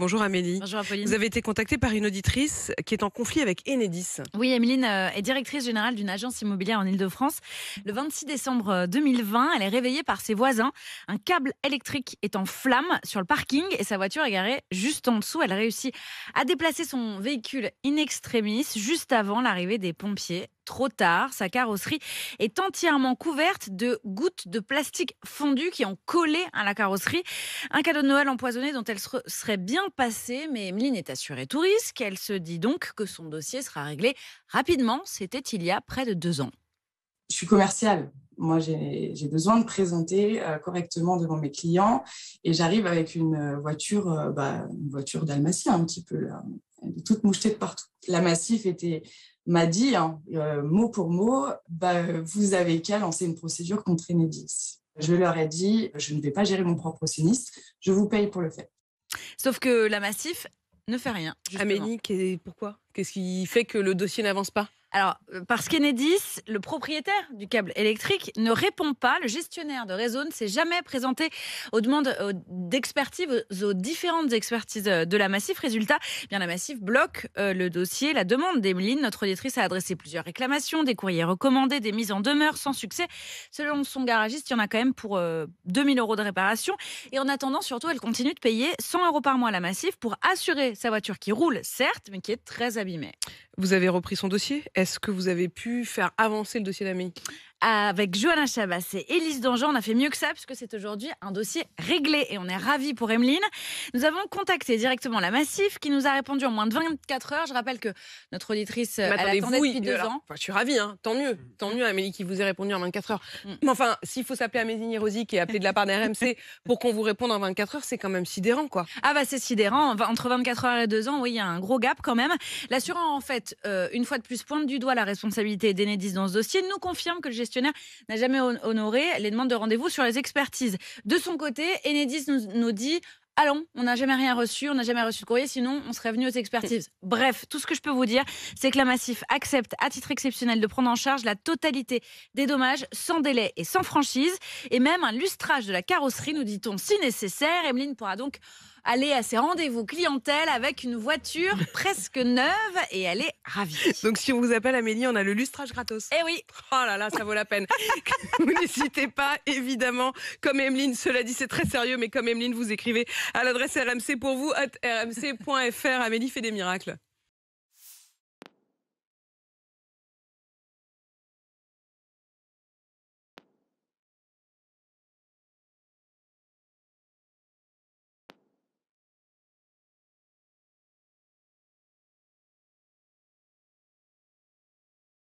Bonjour Amélie. Bonjour Apolline. Vous avez été contactée par une auditrice qui est en conflit avec Enedis. Oui, Emeline est directrice générale d'une agence immobilière en Ile-de-France. Le 26 décembre 2020, elle est réveillée par ses voisins. Un câble électrique est en flammes sur le parking et sa voiture est garée juste en dessous. Elle réussit à déplacer son véhicule in extremis juste avant l'arrivée des pompiers. Trop tard, sa carrosserie est entièrement couverte de gouttes de plastique fondu qui ont collé à la carrosserie. Un cadeau de Noël empoisonné dont elle serait bien passée, mais Emeline est assurée tout risque. Elle se dit donc que son dossier sera réglé rapidement. C'était il y a près de 2 ans. Je suis commerciale. Moi, j'ai besoin de présenter correctement devant mes clients et j'arrive avec une voiture dalmatien un petit peu. Là. Elle est toute mouchetée de partout. La Massif m'a dit, mot pour mot, vous avez qu'à lancer une procédure contre Enedis. Je leur ai dit, je ne vais pas gérer mon propre sinistre, je vous paye pour le faire. Sauf que la Massif ne fait rien. Justement. Amélie, pourquoi? Qu'est-ce qui fait que le dossier n'avance pas? Alors, parce qu'Enedis, le propriétaire du câble électrique, ne répond pas. Le gestionnaire de réseau ne s'est jamais présenté aux demandes d'expertise, aux différentes expertises de la Massif. Résultat, la Massif bloque le dossier. La demande d'Emeline, notre auditrice, a adressé plusieurs réclamations, des courriers recommandés, des mises en demeure sans succès. Selon son garagiste, il y en a quand même pour 2 000 € de réparation. Et en attendant, surtout, elle continue de payer 100 € par mois à la Massif pour assurer sa voiture qui roule, certes, mais qui est très abîmée. Vous avez repris son dossier. Est-ce que vous avez pu faire avancer le dossier d'Amélie? Avec Johanna Chabas et Élise Dangean, on a fait mieux que ça puisque c'est aujourd'hui un dossier réglé et on est ravis pour Emeline. Nous avons contacté directement la Massif qui nous a répondu en moins de 24 heures. Je rappelle que notre auditrice, elle attendait depuis 2 ans. Je suis ravie, tant mieux Amélie qui vous ait répondu en 24 heures. Mais enfin, s'il faut s'appeler Amélie Rosic et appeler de la part d'RMC pour qu'on vous réponde en 24 heures, c'est quand même sidérant, quoi. Ah c'est sidérant. Entre 24 heures et 2 ans, oui, il y a un gros gap quand même. L'assurant, en fait, une fois de plus, pointe du doigt la responsabilité d'Enedis dans ce dossier, nous confirme que le gestionnaire n'a jamais honoré les demandes de rendez-vous sur les expertises. De son côté, Enedis nous dit « Allons, on n'a jamais rien reçu, on n'a jamais reçu de courrier, sinon on serait venu aux expertises. » Bref, tout ce que je peux vous dire, c'est que la Massif accepte à titre exceptionnel de prendre en charge la totalité des dommages sans délai et sans franchise, et même un lustrage de la carrosserie, nous dit-on, si nécessaire. Emeline pourra donc aller à ses rendez-vous clientèle avec une voiture presque neuve et elle est ravie. Donc si on vous appelle Amélie, on a le lustrage gratos. Eh oui. Oh là là, ça vaut la peine. Vous n'hésitez pas, évidemment, comme Emeline, cela dit c'est très sérieux, mais comme Emeline, vous écrivez à l'adresse RMC pour vous, @rmc.fr. Amélie fait des miracles.